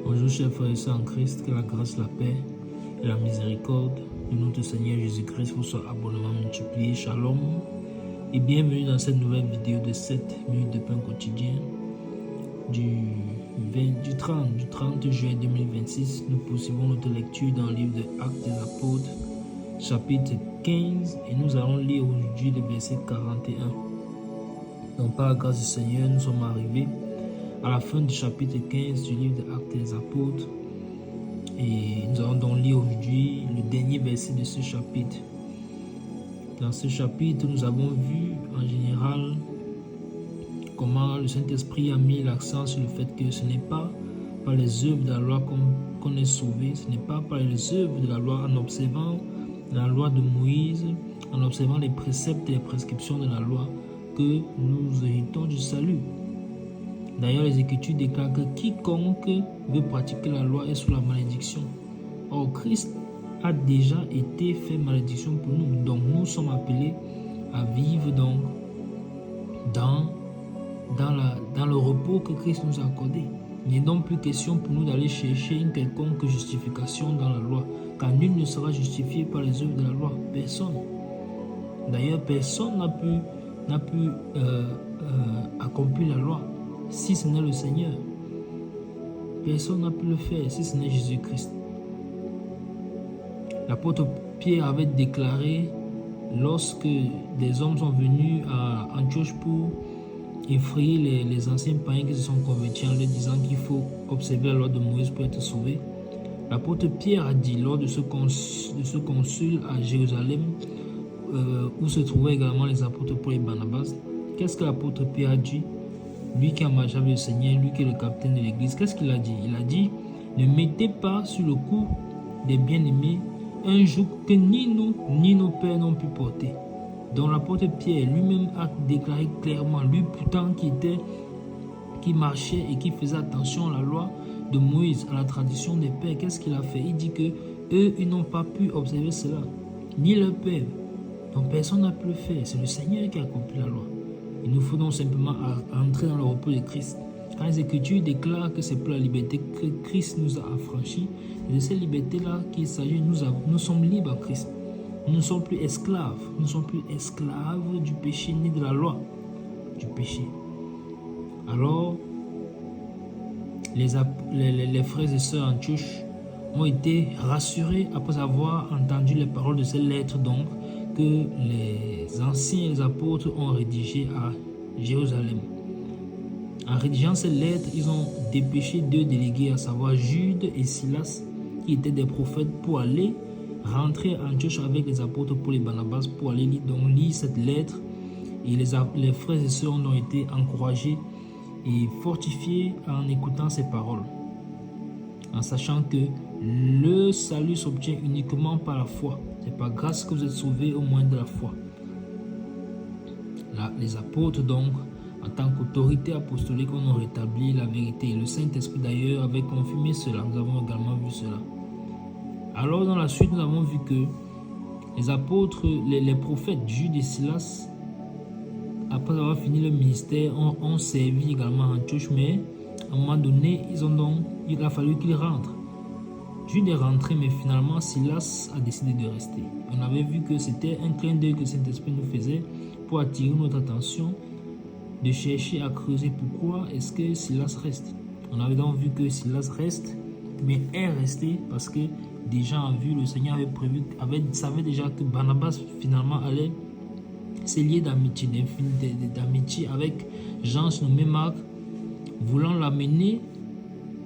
Bonjour chers frères et sœurs en Christ, que la grâce, la paix et la miséricorde de notre Seigneur Jésus-Christ vous soient abondamment multipliés. Shalom et bienvenue dans cette nouvelle vidéo de 7 minutes de pain quotidien du 30 juin 2026. Nous poursuivons notre lecture dans le livre de Actes des Apôtres, chapitre 15, et nous allons lire aujourd'hui le verset 41. Donc par la grâce du Seigneur, nous sommes arrivés à la fin du chapitre 15 du livre de Actes des Apôtres, et nous allons donc lire aujourd'hui le dernier verset de ce chapitre. Dans ce chapitre, nous avons vu en général comment le Saint-Esprit a mis l'accent sur le fait que ce n'est pas par les œuvres de la loi qu'on est sauvé, ce n'est pas par les œuvres de la loi en observant la loi de Moïse, en observant les préceptes et les prescriptions de la loi que nous héritons du salut. D'ailleurs, les Écritures déclarent que quiconque veut pratiquer la loi est sous la malédiction. Or, Christ a déjà été fait malédiction pour nous. Donc, nous sommes appelés à vivre donc dans le repos que Christ nous a accordé. Il n'est donc plus question pour nous d'aller chercher une quelconque justification dans la loi, car nul ne sera justifié par les œuvres de la loi. Personne. D'ailleurs, personne n'a pu accomplir la loi si ce n'est le Seigneur. Personne n'a pu le faire si ce n'est Jésus-Christ. L'apôtre Pierre avait déclaré, lorsque des hommes sont venus à Antioche pour effrayer les anciens païens qui se sont convertis en leur disant qu'il faut observer la loi de Moïse pour être sauvé, l'apôtre Pierre a dit lors de ce concile à Jérusalem, où se trouvaient également les apôtres Paul et Barnabas, qu'est-ce que l'apôtre Pierre a dit? Lui qui a marché avec le Seigneur, lui qui est le capitaine de l'église, qu'est-ce qu'il a dit? Il a dit, ne mettez pas sur le cou des bien-aimés un joug que ni nous, ni nos pères n'ont pu porter. Donc l'apôtre Pierre lui-même a déclaré clairement, lui pourtant qui marchait et qui faisait attention à la loi de Moïse, à la tradition des pères, qu'est-ce qu'il a fait? Il dit que eux, ils n'ont pas pu observer cela, ni leur père. Donc personne n'a pu le faire, c'est le Seigneur qui a accompli la loi. Il nous faut donc simplement entrer dans le repos de Christ. Quand les Écritures déclarent que c'est pour la liberté que Christ nous a affranchis, et de cette liberté-là qu'il s'agit, nous sommes libres à Christ. Nous ne sommes plus esclaves. Nous ne sommes plus esclaves du péché ni de la loi du péché. Alors, les frères et sœurs Antioche ont été rassurés après avoir entendu les paroles de ces lettres donc que les anciens les apôtres ont rédigées à Jérusalem. En rédigeant ces lettres, ils ont dépêché 2 délégués, à savoir Jude et Silas, qui étaient des prophètes, pour aller rentrer à Antioche avec les apôtres Paul et Barnabas, pour aller lire cette lettre. Et les frères et sœurs ont été encouragés et fortifiés en écoutant ces paroles, en sachant que le salut s'obtient uniquement par la foi. C'est par grâce que vous êtes sauvés au moyen de la foi. Là, les apôtres donc, en tant qu'autorité apostolique, ont rétabli la vérité. Et le Saint-Esprit d'ailleurs avait confirmé cela. Nous avons également vu cela. Alors dans la suite, nous avons vu que les apôtres, les prophètes Jude et Silas, après avoir fini le ministère, ont servi également à Antioche, mais à un moment donné, il a fallu qu'ils rentrent. Jude est rentré, mais finalement Silas a décidé de rester. On avait vu que c'était un clin d'œil que le Saint-Esprit nous faisait pour attirer notre attention, de chercher à creuser pourquoi est-ce que Silas reste. On avait donc vu que Silas reste, mais est resté parce que déjà en vue, le Seigneur avait prévu, savait déjà que Barnabas finalement allait se lier d'amitié avec Jean nommé Marc, voulant l'amener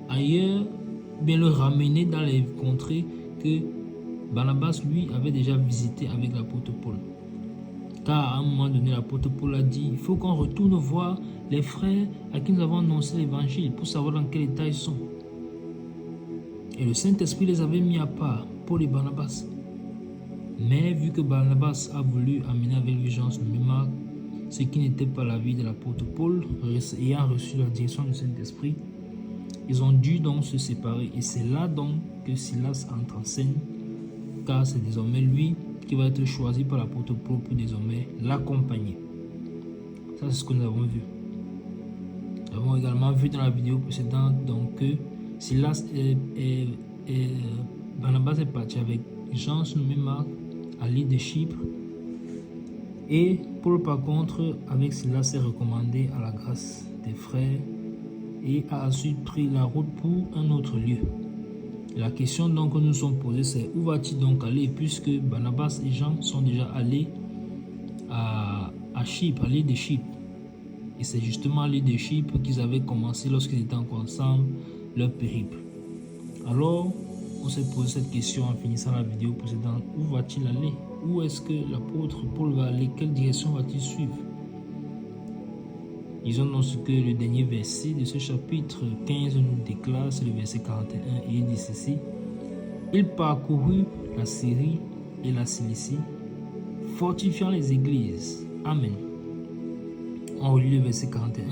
ailleurs, bien le ramener dans les contrées que Barnabas lui avait déjà visité avec l'apôtre Paul. Car à un moment donné, l'apôtre Paul a dit, il faut qu'on retourne voir les frères à qui nous avons annoncé l'évangile pour savoir dans quel état ils sont. Et le Saint-Esprit les avait mis à part, Paul et Barnabas. Mais vu que Barnabas a voulu amener avec lui Jean nommé Marc, ce qui n'était pas la vie de l'apôtre Paul, ayant reçu la direction du Saint-Esprit, ils ont dû donc se séparer. Et c'est là donc que Silas entre en scène, car c'est désormais lui qui va être choisi par l'apôtre Paul pour désormais l'accompagner. Ça, c'est ce que nous avons vu. Nous avons également vu dans la vidéo précédente donc, que Silas et Barnabas est parti avec Jean, nommé Marc, à l'île de Chypre. Et Paul, par contre, avec Silas, s'est recommandé à la grâce des frères et a ensuite pris la route pour un autre lieu. La question donc que nous sommes posées, c'est où va-t-il donc aller, puisque Barnabas et Jean sont déjà allés à Chypre, à l'île de Chypre. Et c'est justement à l'île de Chypre qu'ils avaient commencé, lorsqu'ils étaient encore ensemble, leur périple. Alors, on s'est posé cette question en finissant la vidéo précédente. Où va-t-il aller? Où est-ce que l'apôtre Paul va aller? Quelle direction va-t-il suivre? Disons donc ce que le dernier verset de ce chapitre 15 nous déclare, c'est le verset 41, et il dit ceci. Il parcourut la Syrie et la Cilicie, fortifiant les églises. Amen. On relit le verset 41.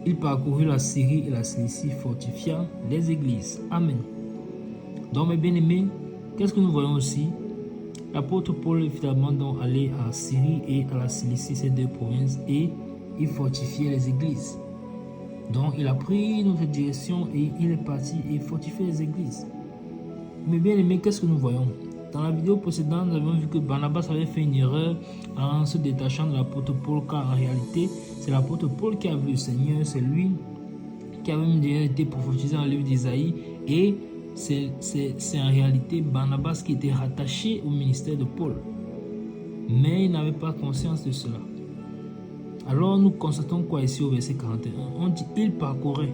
Il parcourut la Syrie et la Cilicie, fortifiant les églises. Amen. Donc, mes bien-aimés, qu'est-ce que nous voyons aussi? L'apôtre Paul est finalement donc allé à Syrie et à la Cilicie, ces deux provinces, et il fortifiait les églises. Donc, il a pris notre direction et il est parti et fortifier les églises. Mais bien aimés, qu'est-ce que nous voyons? Dans la vidéo précédente, nous avons vu que Barnabas avait fait une erreur en se détachant de l'apôtre Paul, car en réalité, c'est l'apôtre Paul qui a vu le Seigneur, c'est lui qui avait même déjà été prophétisé dans le livre d'Isaïe, et c'est en réalité Barnabas qui était rattaché au ministère de Paul. Mais il n'avait pas conscience de cela. Alors nous constatons quoi ici au verset 41? On dit il parcourait,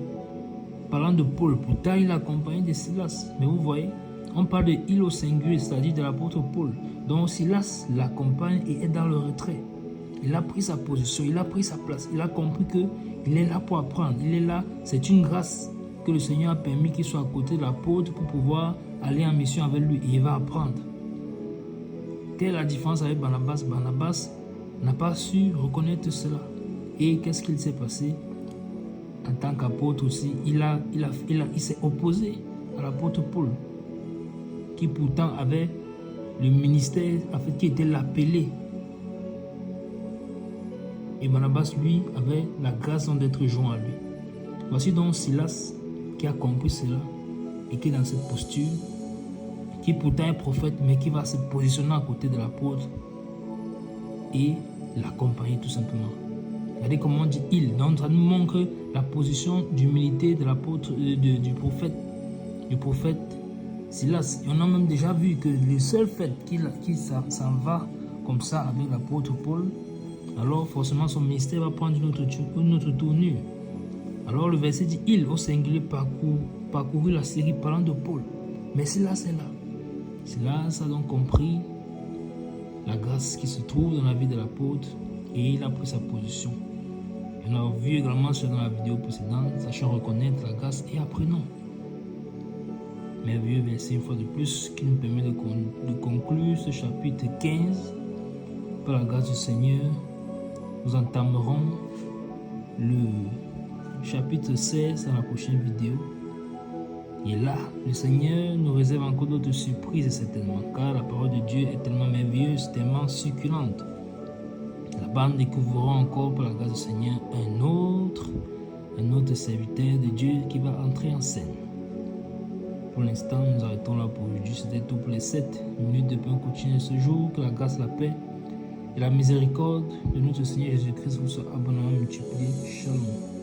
parlant de Paul, pourtant il accompagnait de Silas. Mais vous voyez, on parle de il au singulier, c'est-à-dire de l'apôtre Paul. Donc Silas l'accompagne et est dans le retrait. Il a pris sa position, il a pris sa place, il a compris qu'il est là pour apprendre, il est là, c'est une grâce que le Seigneur a permis qu'il soit à côté de l'apôtre pour pouvoir aller en mission avec lui et il va apprendre. Quelle est la différence avec Barnabas? Barnabas n'a pas su reconnaître cela. Et qu'est-ce qu'il s'est passé? En tant qu'apôtre aussi, il s'est opposé à l'apôtre Paul, qui pourtant avait le ministère, en fait, qui était l'appelé. Et Barnabas, lui, avait la grâce d'être joint à lui. Voici donc Silas qui a compris cela et qui est dans cette posture, qui pourtant est prophète, mais qui va se positionner à côté de l'apôtre et l'accompagner tout simplement. Regardez comment on dit il. Donc ça nous montre la position d'humilité de l'apôtre, du prophète Silas. Et on a même déjà vu que le seul fait qu'il s'en va comme ça avec l'apôtre Paul, alors forcément son ministère va prendre une autre tournure. Alors le verset dit il au singulier parcourut la Syrie parlant de Paul. Mais Silas est là. Silas a donc compris la grâce qui se trouve dans la vie de l'apôtre et il a pris sa position. On a vu également cela dans la vidéo précédente, sachant reconnaître la grâce et apprenons. Merveilleux verset une fois de plus qui nous permet de conclure ce chapitre 15. Par la grâce du Seigneur, nous entamerons le chapitre 16 dans la prochaine vidéo. Et là, le Seigneur nous réserve encore d'autres surprises certainement, car la parole de Dieu est tellement merveilleuse, tellement succulente. Là-bas, nous découvrirons encore par la grâce du Seigneur un autre serviteur de Dieu qui va entrer en scène. Pour l'instant, nous arrêtons là pour aujourd'hui. C'était tout pour les 7 minutes de pain quotidien ce jour. Que la grâce, la paix et la miséricorde de notre Seigneur Jésus-Christ vous soient abondamment multipliées. Shalom.